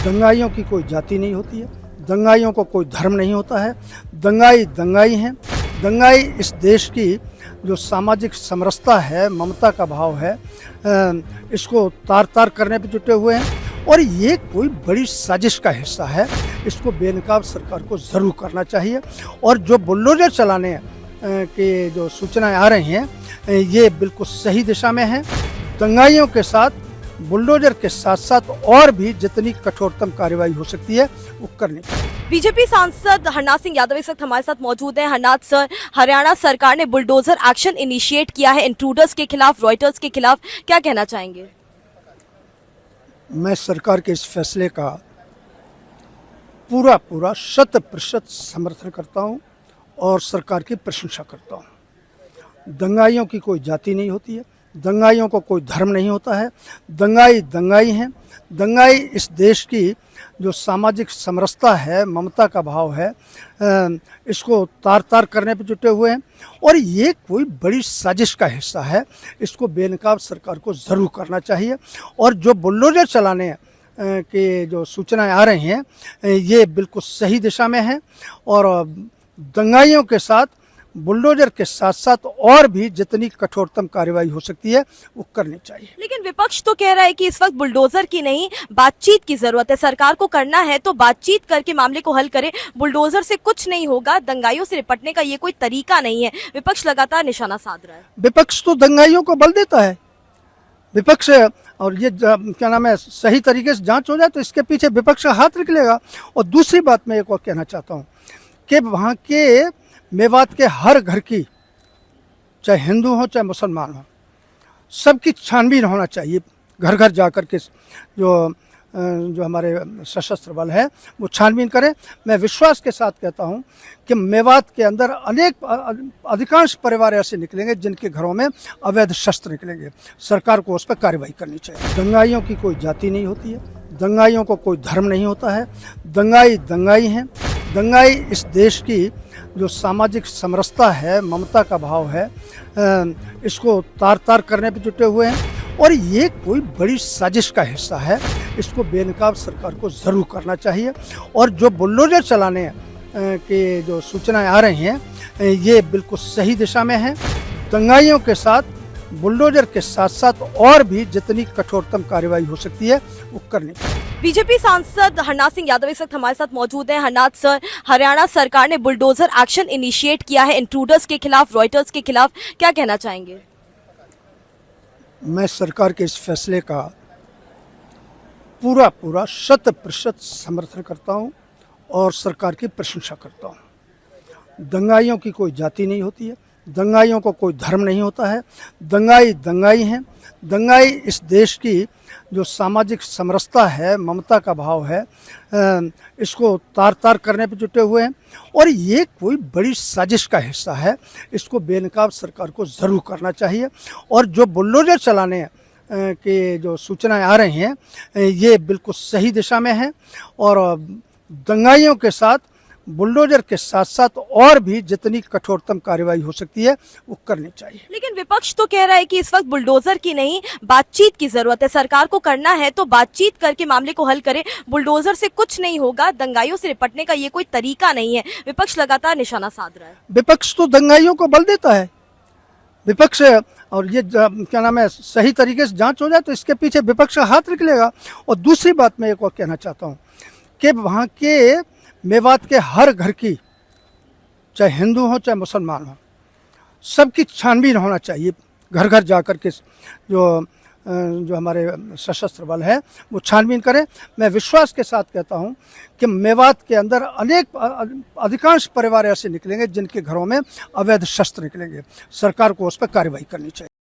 दंगाइयों की कोई जाति नहीं होती है, दंगाइयों को कोई धर्म नहीं होता है। दंगाई दंगाई हैं। दंगाई इस देश की जो सामाजिक समरसता है, ममता का भाव है, इसको तार तार करने पे जुटे हुए हैं और ये कोई बड़ी साजिश का हिस्सा है। इसको बेनकाब सरकार को ज़रूर करना चाहिए और जो बुलडोजर चलाने की जो सूचनाएं आ रही हैं, ये बिल्कुल सही दिशा में हैं। दंगाइयों के साथ बुलडोजर के साथ साथ और भी जितनी कठोरतम कार्रवाई हो सकती है वो करनी चाहिए। बीजेपी सांसद हरनाथ सिंह यादव इस वक्त हमारे साथ मौजूद हैं। हरनाथ सर, हरियाणा सरकार ने बुलडोजर एक्शन इनिशिएट किया है इंट्रूडर्स के खिलाफ, रॉयटर्स के खिलाफ, क्या कहना चाहेंगे? मैं सरकार के इस फैसले का पूरा 100% समर्थन करता हूं और सरकार की प्रशंसा करता हूं। दंगाइयों की कोई जाति नहीं होती है, दंगाइयों को कोई धर्म नहीं होता है। दंगाई दंगाई हैं। दंगाई इस देश की जो सामाजिक समरसता है, ममता का भाव है, इसको तार तार करने पे जुटे हुए हैं और ये कोई बड़ी साजिश का हिस्सा है। इसको बेनकाब सरकार को ज़रूर करना चाहिए और जो बुलडोजर चलाने की जो सूचनाएं आ रही हैं, ये बिल्कुल सही दिशा में हैं और दंगाइयों के साथ बुलडोजर के साथ साथ और भी जितनी कठोरतम कार्रवाई हो सकती है वो करनी चाहिए। लेकिन विपक्ष तो कह रहा है कि इस वक्त बुलडोजर की नहीं, बातचीत की जरूरत है। सरकार को करना है तो बातचीत करके मामले को हल करे, बुलडोजर से कुछ नहीं होगा, दंगाइयों से निपटने का ये कोई तरीका नहीं है। विपक्ष लगातार निशाना साध रहा है। विपक्ष तो दंगाइयों को बल देता है। विपक्ष और ये क्या नाम है, सही तरीके से जांच हो जाए तो इसके पीछे विपक्ष का हाथ निकलेगा। और दूसरी बात मैं एक और कहना चाहता हूँ कि वहाँ के मेवात के हर घर की, चाहे हिंदू हो चाहे मुसलमान हो, सबकी छानबीन होना चाहिए। घर घर जाकर के जो हमारे सशस्त्र बल है वो छानबीन करें। मैं विश्वास के साथ कहता हूं कि मेवात के अंदर अधिकांश परिवार ऐसे निकलेंगे जिनके घरों में अवैध शस्त्र निकलेंगे। सरकार को उस पर कार्रवाई करनी चाहिए। दंगाइयों की कोई जाति नहीं होती है, दंगाइयों को कोई धर्म नहीं होता है। दंगाई दंगाई हैं। दंगाई इस देश की जो सामाजिक समरसता है, ममता का भाव है, इसको तार तार करने पे जुटे हुए हैं और ये कोई बड़ी साजिश का हिस्सा है। इसको बेनकाब सरकार को ज़रूर करना चाहिए और जो बुलडोजर चलाने की जो सूचनाएं आ रही हैं, ये बिल्कुल सही दिशा में हैं। दंगाइयों के साथ बुलडोजर के साथ साथ और भी जितनी कठोरतम कार्रवाई हो सकती है वो करनी चाहिए। बीजेपी सांसद हरनाथ सिंह यादव इस वक्त हमारे साथ मौजूद हैं। हरनाथ सर, हरियाणा सरकार ने बुलडोजर एक्शन इनिशिएट किया है इंट्रूडर्स के खिलाफ, रॉयटर्स के खिलाफ, क्या कहना चाहेंगे? मैं सरकार के इस फैसले का पूरा 100% समर्थन करता हूं और सरकार की प्रशंसा करता हूं। दंगाइयों की कोई जाति नहीं होती है, दंगाइयों को कोई धर्म नहीं होता है। दंगाई दंगाई हैं। दंगाई इस देश की जो सामाजिक समरसता है, ममता का भाव है, इसको तार तार करने पे जुटे हुए हैं और ये कोई बड़ी साजिश का हिस्सा है। इसको बेनकाब सरकार को ज़रूर करना चाहिए और जो बुलडोजर चलाने की जो सूचनाएं आ रही हैं, ये बिल्कुल सही दिशा में हैं और दंगाइयों के साथ बुलडोजर के साथ साथ और भी जितनी कठोरतम कार्रवाई हो सकती है वो करनी चाहिए। लेकिन विपक्ष तो कह रहा है कि इस वक्त बुलडोजर की नहीं, बातचीत की जरूरत है। सरकार को करना है तो बातचीत करके मामले को हल करे, बुलडोजर से कुछ नहीं होगा, दंगाइयों से निपटने का ये कोई तरीका नहीं है। विपक्ष लगातार निशाना साध रहा है। विपक्ष तो दंगाइयों को बल देता है। विपक्ष और ये क्या नाम है, सही तरीके से जांच हो जाए तो इसके पीछे विपक्ष का हाथ निकलेगा। और दूसरी बात मैं एक और कहना चाहता हूँ कि वहाँ के मेवात के हर घर की, चाहे हिंदू हो चाहे मुसलमान हो, सबकी छानबीन होना चाहिए। घर घर जाकर के जो हमारे सशस्त्र बल है वो छानबीन करें। मैं विश्वास के साथ कहता हूं कि मेवात के अंदर अधिकांश परिवार ऐसे निकलेंगे जिनके घरों में अवैध शस्त्र निकलेंगे। सरकार को उस पर कार्रवाई करनी चाहिए।